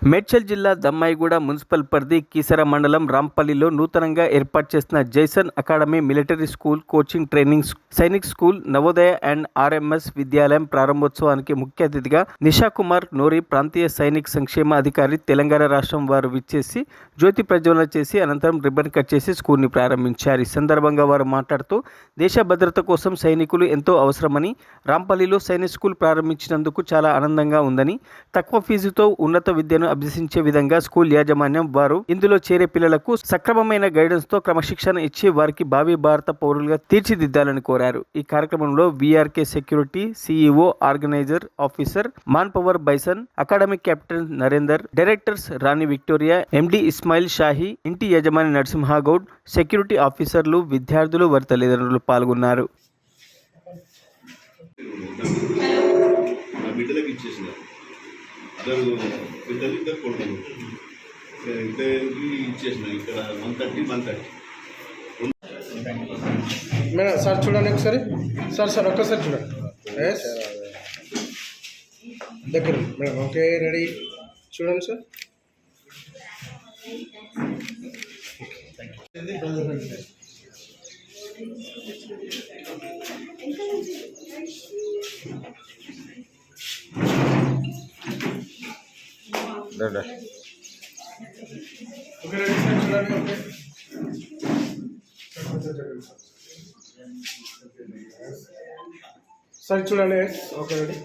మేడ్చల్ జిల్లా దమ్మాయిగూడ మున్సిపల్ పరిధి కీసర మండలం రాంపల్లిలో నూతనంగా ఏర్పాటు చేసిన Jason academy military school coaching training Sainik school Navodaya and RMS విద్యాలయం ప్రారంభోత్సవానికి ముఖ్య అతిథిగా నిషాకుమార్ నోరి ప్రాంతీయ సైనిక్ సంక్షేమ అధికారి తెలంగాణ రాష్ట్రం వారు విచ్చేసి జ్యోతి ప్రజ్వలన చేసి అనంతరం రిబ్బన్ కట్ చేసి స్కూల్ని ప్రారంభించారు. ఈ సందర్భంగా వారు మాట్లాడుతూ దేశ భద్రత కోసం సైనికులు ఎంతో అవసరమని, రాంపల్లిలో సైనిక్ స్కూల్ ప్రారంభించినందుకు చాలా ఆనందంగా ఉందని, తక్కువ ఫీజుతో ఉన్నత విద్యను అభ్యసించే విధంగా స్కూల్ యాజమాన్యం వారు ఇందులో చేరే పిల్లలకు సక్రమమైన గైడెన్స్ తో క్రమశిక్షణ ఇచ్చి వారికి భావి భారత పౌరులుగా తీర్చిదిద్దాలని కోరారు. ఈ కార్యక్రమంలో VRK security CEO organiser officer manpower బైసన్, academic captain Narender, directors Rani Victoria, MD Ismail Shahi, ఇంటి యజమాని నరసింహగౌడ్, సెక్యూరిటీ ఆఫీసర్లు, విద్యార్థులు వారి తల్లిదండ్రులు పాల్గొన్నారు. ఇద్దరు కొడుకులు ఇద్దరికి ఇచ్చేసిన ఇక్కడ 130 మేడం. సార్ చూడండి ఒకసారి. సార్ ఒక్కసారి చూడండి. ఎస్ దగ్గర మేడం. Okay, ready. చూడండి సార్. Okay, ready sir. చూడండి. ఓకే సార్ చూడండి. Okay, ready.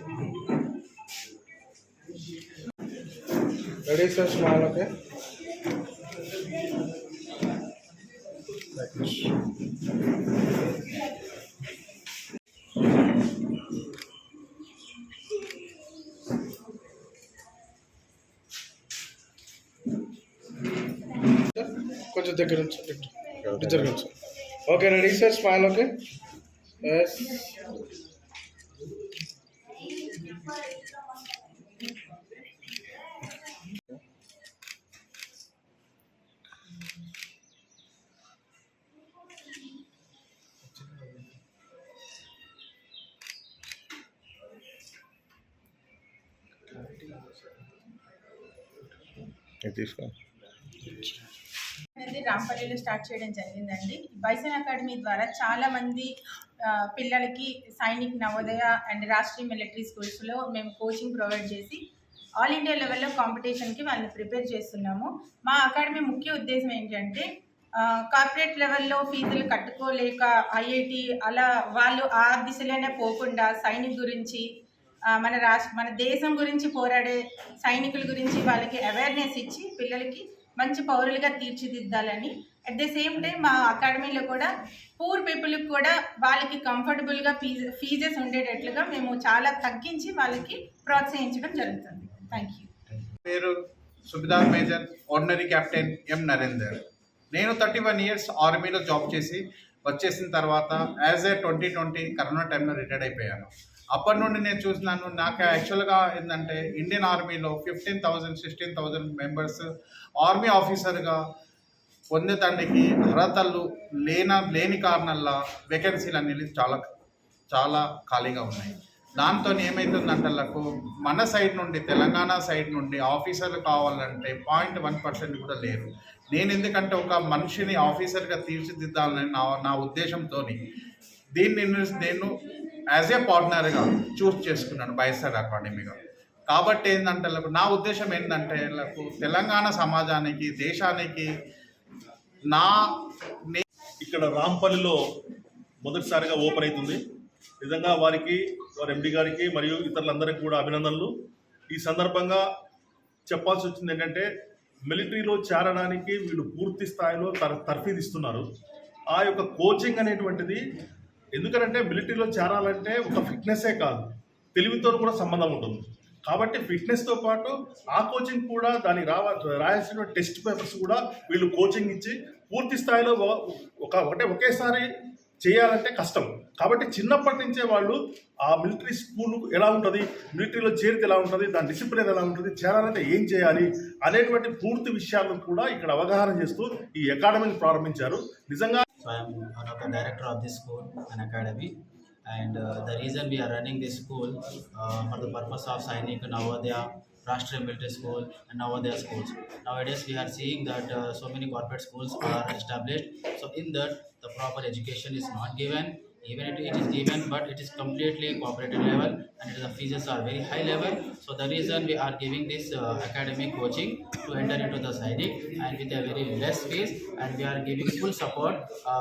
Ready sir. Smile. Okay. కొంచెం దగ్గర జరగచ్చు. Okay, ready sir. Smile. Okay. Yes. తీసుకో. అనేది రాంపల్లిలో స్టార్ట్ చేయడం జరిగిందండి. బైసన్ అకాడమీ ద్వారా చాలా మంది పిల్లలకి సైనిక్, నవోదయ అండ్ రాష్ట్రీయ మిలిటరీ స్కూల్స్లో మేము కోచింగ్ ప్రొవైడ్ చేసి ఆల్ ఇండియా లెవెల్లో కాంపిటీషన్కి వాళ్ళని ప్రిపేర్ చేస్తున్నాము. మా అకాడమీ ముఖ్య ఉద్దేశం ఏంటంటే కార్పొరేట్ లెవెల్లో ఫీజులు కట్టుకోలేక ఐఐటి అలా వాళ్ళు ఆ దిశలోనే పోకుండా సైనిక్ గురించి, మన దేశం గురించి పోరాడే సైనికుల గురించి వాళ్ళకి అవేర్నెస్ ఇచ్చి పిల్లలకి మంచి పౌరులుగా తీర్చిదిద్దాలని, అట్ ద సేమ్ టైం మా అకాడమీలో కూడా పూర్ పీపుల్కి కూడా వాళ్ళకి కంఫర్టబుల్గా ఫీజెస్ ఉండేటట్లుగా మేము చాలా తగ్గించి వాళ్ళకి ప్రోత్సహించడం జరుగుతుంది. Thank you. పేరు సుబిదార్ మేజర్ ఆర్డినరీ కెప్టెన్ ఎం నరేందర్. నేను 31 years ఆర్మీలో జాబ్ చేసి వచ్చేసిన తర్వాత యాజ్ ఏ 2020 కరోనా టైంలో రిటైర్డ్ అయిపోయాను. అప్పటి నుండి నేను చూసినాను, నాకు యాక్చువల్గా ఏంటంటే ఇండియన్ ఆర్మీలో 15,000 16,000 మెంబర్స్ ఆర్మీ ఆఫీసర్గా పొందేదానికి అర్హతలు లేని కారణాల వేకెన్సీలు అనేది చాలా ఖాళీగా ఉన్నాయి. దాంతో ఏమవుతుందంటే మన సైడ్ నుండి, తెలంగాణ సైడ్ నుండి ఆఫీసర్లు కావాలంటే 0.1% కూడా లేరు. నేను ఎందుకంటే ఒక మనిషిని ఆఫీసర్గా తీర్చిదిద్దాలని నా ఉద్దేశంతో దీన్ని నేను యాజ్ ఏ పార్ట్నర్గా చూస్ చేసుకున్నాను బైసన్ అకాడమీగా. కాబట్టి ఏంటంటే నా ఉద్దేశం ఏంటంటే తెలంగాణ సమాజానికి, దేశానికి ఇక్కడ రాంపల్లిలో మొదటిసారిగా ఓపెన్ అవుతుంది. నిజంగా వారి ఎండి గారికి మరియు ఇతరులందరికీ కూడా అభినందనలు. ఈ సందర్భంగా చెప్పాల్సి వచ్చింది ఏంటంటే మిలిటరీలో చేరడానికి వీళ్ళు పూర్తి స్థాయిలో తర్ఫీదు ఇస్తున్నారు. ఆ యొక్క కోచింగ్ అనేటువంటిది ఎందుకంటే మిలిటరీలో చేరాలంటే ఒక ఫిట్నెస్సే కాదు, తెలివితో కూడా సంబంధం ఉంటుంది. కాబట్టి ఫిట్నెస్తో పాటు ఆ కోచింగ్ కూడా దానికి రాయాల్సిన టెస్ట్ పేపర్స్ కూడా వీళ్ళు కోచింగ్ ఇచ్చి పూర్తి స్థాయిలో ఒకేసారి చేయాలంటే కష్టం. కాబట్టి చిన్నప్పటి నుంచే వాళ్ళు ఆ మిలిటరీ స్కూల్ ఎలా ఉంటుంది, మిలిటరీలో చేరితే ఎలా ఉంటుంది, దాని డిసిప్లిన్ ఎలా ఉంటుంది, చేరాలంటే ఏం చేయాలి అనేటువంటి పూర్తి విషయాలను కూడా ఇక్కడ అవగాహన చేస్తూ ఈ అకాడమీని ప్రారంభించారు. నిజంగా So I am one of the director of this school and academy, and the reason we are running this school for the purpose of Sainik, Navodaya Rashtriya Military School and Navodaya schools. Nowadays we are seeing that so many corporate schools are established. So in that the proper education is not given. Even it is given, but it is completely cooperative level, and the fees are very high level. So the reason we are giving this academic coaching to enter into the Sainik, and with a very less fees, and we are giving full support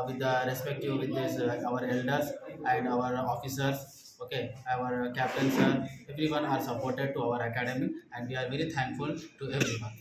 with the respective with this our elders and our officers. Okay, our captains, everyone are supported to our academy, and we are very thankful to everyone.